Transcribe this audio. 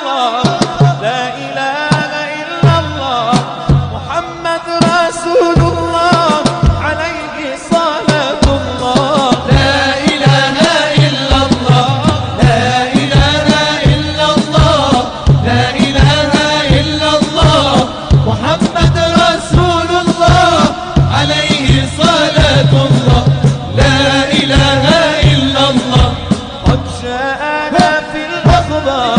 الله لا إله إلا الله محمد رسول الله عليه صلاة الله لا إله إلا الله لا إله إلا الله لا إله إلا الله محمد رسول الله عليه صلاة الله لا إله إلا الله قد جاءنا في الأخبار